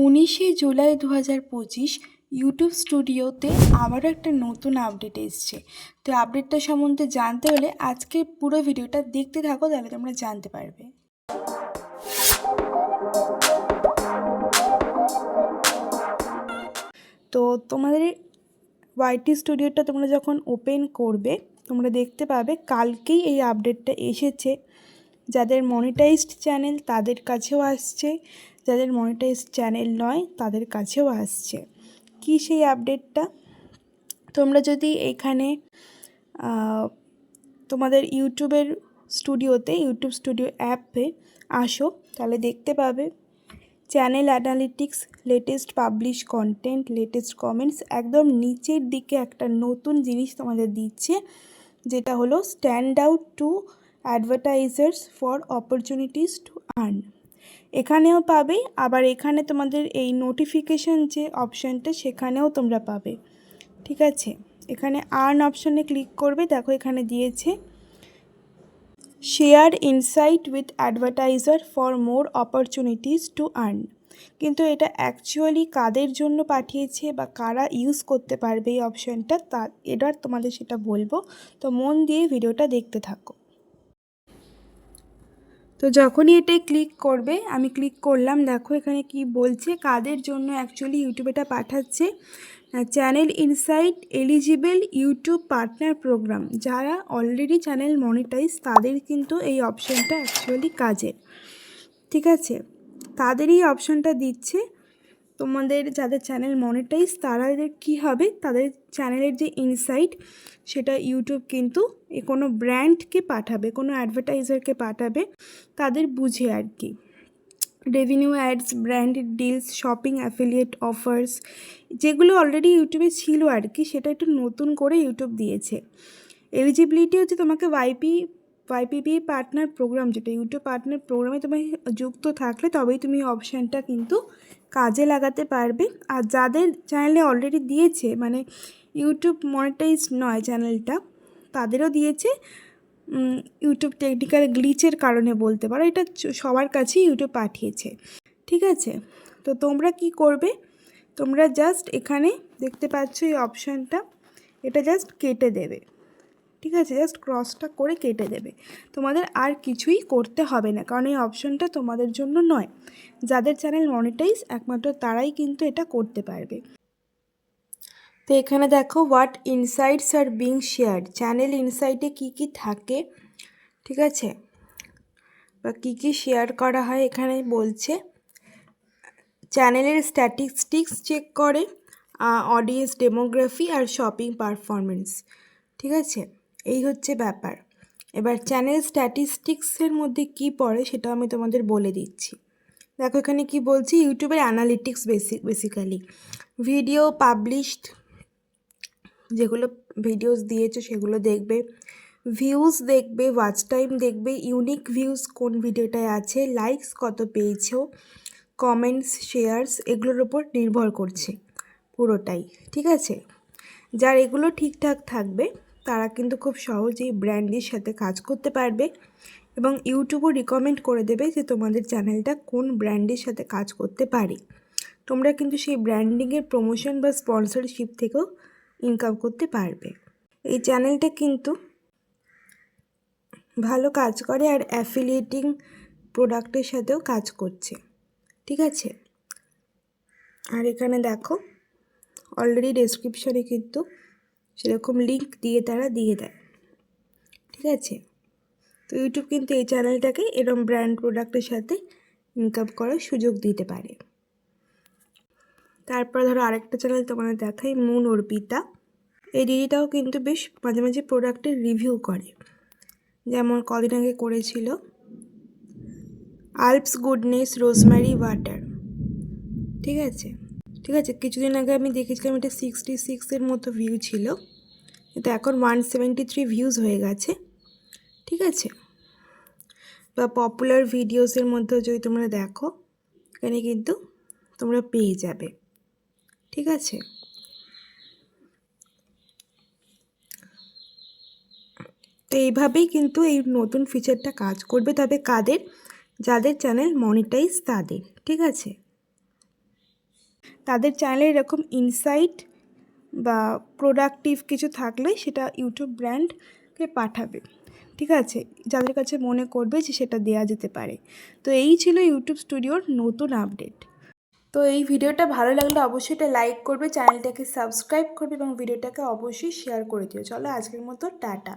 19 July 2025 YouTube স্টুডিওতে আবারও একটা নতুন আপডেট এসছে। তো আপডেটটা সম্বন্ধে জানতে হলে আজকের পুরো ভিডিওটা দেখতে থাকো, তাহলে তোমরা জানতে পারবে। তো তোমাদের ওয়াইটি স্টুডিওটা তোমরা যখন ওপেন করবে তোমরা দেখতে পাবে কালকেই এই আপডেটটা এসেছে। যাদের মনিটাইজড চ্যানেল তাদের কাছেও আসছে, যাদের মনিটাইজড চ্যানেল নয় তাদের কাছেও আসছে। কি সেই আপডেটটা? তোমরা যদি এখানে তোমাদের ইউটিউবের স্টুডিওতে ইউটিউব স্টুডিও অ্যাপে আসো, তাহলে দেখতে পাবে channel analytics, latest publish content, latest comments, একদম নিচের দিকে একটা নতুন জিনিস তোমাদের দিচ্ছে, যেটা হলো stand out to advertisers for opportunities to earn. এখানেও পাবে, আবার এখানে তোমাদের এই নোটিফিকেশান যে অপশানটা সেখানেও তোমরা পাবে। ঠিক আছে, এখানে আর্ন অপশানে ক্লিক করবে। দেখো এখানে দিয়েছে share insight with advertiser for more opportunities to earn. কিন্তু এটা অ্যাকচুয়ালি কাদের জন্য পাঠিয়েছে বা কারা ইউজ করতে পারবে এই অপশানটা, তা এবার তোমাদের সেটা বলবো। তো মন দিয়ে ভিডিওটা দেখতে থাকো। তো যখনই এটাই ক্লিক করবে, আমি ক্লিক করলাম, দেখো এখানে কি বলছে, কাদের জন্য অ্যাকচুয়ালি ইউটিউব এটা পাঠাচ্ছে। Channel insight eligible YouTube partner program, যারা অলরেডি চ্যানেল মনিটাইজ তাদের কিন্তু এই অপশানটা অ্যাকচুয়ালি কাজের। ঠিক আছে, তাদের এই অপশানটা দিচ্ছে। তোমাদের যাদের চ্যানেল মনিটাইজ তাদের কি হবে, তাদের চ্যানেলের যে ইনসাইট সেটা ইউটিউব কিন্তু কোনো ব্র্যান্ডকে পাঠাবে, কোনো অ্যাডভার্টাইজারকে পাঠাবে, তাদের বুঝে আর কি। Revenue ads, branded deals, shopping, affiliate offers, যেগুলো অলরেডি ইউটিউবে ছিল আর কি, সেটা একটু নতুন করে ইউটিউব দিয়েছে। এলিজিবিলিটি হচ্ছে তোমাকে ওয়াইপিপি পার্টনার প্রোগ্রাম, যেটা ইউটিউব পার্টনার প্রোগ্রামে তুমি যুক্ত থাকলে তবেই তুমি অপশানটা কিন্তু কাজে লাগাতে পারবে। আর যাদের চ্যানেলে অলরেডি দিয়েছে, মানে ইউটিউব মনিটাইজ নয় চ্যানেলটা, তাদেরও দিয়েছে ইউটিউব টেকনিক্যাল গ্লিচের কারণে বলতে পারো, এটা সবার কাছেই ইউটিউব পাঠিয়েছে। ঠিক আছে, তো তোমরা কি করবে, তোমরা জাস্ট এখানে দেখতে পাচ্ছ এই অপশানটা, এটা জাস্ট কেটে দেবে। ঠিক আছে, জাস্ট ক্রসটা করে কেটে দেবে, তোমাদের আর কিছুই করতে হবে না, কারণ এই অপশানটা তোমাদের জন্য নয়। যাদের চ্যানেল মনিটাইজ একমাত্র তারাই কিন্তু এটা করতে পারবে। তো এখানে দেখো what insights are being shared, channel ইনসাইটে কী কী থাকে, ঠিক আছে, বা কী কী শেয়ার করা হয় এখানে বলছে। চ্যানেলের স্ট্যাটিস্টিক্স চেক করে, অডিয়েন্স ডেমোগ্রাফি আর শপিং পারফরমেন্স। ঠিক আছে, এই হচ্ছে ব্যাপার। এবার চ্যানেল স্ট্যাটিস্টিক্সের মধ্যে কি পড়ে সেটা আমি তোমাদের বলে দিচ্ছি। দেখো এখানে কি বলছি, ইউটিউবের অ্যানালিটিক্স বেসিক্যালি ভিডিও পাবলিশড, যেগুলো ভিডিওস দিয়েছো সেগুলো দেখবে, ভিউজ দেখবে, ওয়াচ টাইম দেখবে, ইউনিক ভিউজ কোন ভিডিওটায় আছে, লাইকস কত পেয়েছো, কমেন্টস, শেয়ার্স, এগুলোর ওপর নির্ভর করছে পুরোটাই। ঠিক আছে, যার এগুলো ঠিকঠাক থাকবে তারা কিন্তু খুব সহজেই ব্র্যান্ডের সাথে কাজ করতে পারবে, এবং ইউটিউবও রিকমেন্ড করে দেবে যে তোমাদের চ্যানেলটা কোন ব্র্যান্ডের সাথে কাজ করতে পারে। তোমরা কিন্তু সেই ব্র্যান্ডিংয়ের প্রমোশন বা স্পন্সরশিপ থেকেও ইনকাম করতে পারবে। এই চ্যানেলটা কিন্তু ভালো কাজ করে আর অ্যাফিলিয়েটিং প্রোডাক্টের সাথেও কাজ করছে। ঠিক আছে, আর এখানে দেখো অলরেডি ডেসক্রিপশনে কিন্তু সেরকম লিঙ্ক তারা দিয়ে দেয়। ঠিক আছে, তো ইউটিউব কিন্তু এই চ্যানেলটাকে এরকম ব্র্যান্ড প্রোডাক্টের সাথে ইনকাম করার সুযোগ দিতে পারে। তারপর ধরো আরেকটা চ্যানেল তোমাদের দেখাই, মুন অর্পিতা। এই দিদিটাও কিন্তু বেশ মাঝে মাঝে প্রোডাক্টের রিভিউ করে, যেমন কদিন আগে করেছিল আলপস গুডনেস রোজমেরি ওয়াটার। ঠিক আছে, কিছুদিন আগে আমি দেখেছিলাম এটা 66 মতো ভিউ ছিল, এটা এখন 173 ভিউজ হয়ে গেছে। ঠিক আছে, বা পপুলার ভিডিওসের মধ্যে যদি তোমরা দেখো এখানে কিন্তু তোমরা পেয়ে যাবে। ঠিক আছে, তো এইভাবেই কিন্তু এই নতুন ফিচারটা কাজ করবে, তবে কাদের, যাদের চ্যানেল মনিটাইজ তাদের। ঠিক আছে, তাদের চ্যানেলে এরকম ইনসাইট বা প্রোডাক্টিভ কিছু থাকলে সেটা ইউটিউব ব্র্যান্ডকে পাঠাবে, ঠিক আছে, যাদের কাছে মনে করবে যে সেটা দেওয়া যেতে পারে। তো এই ছিল ইউটিউব স্টুডিওর নতুন আপডেট। তো এই ভিডিওটা ভালো লাগলে অবশ্যই এটা লাইক করবে, চ্যানেলটাকে সাবস্ক্রাইব করবে এবং ভিডিওটাকে অবশ্যই শেয়ার করে দিও। চলো আজকের মতো টাটা।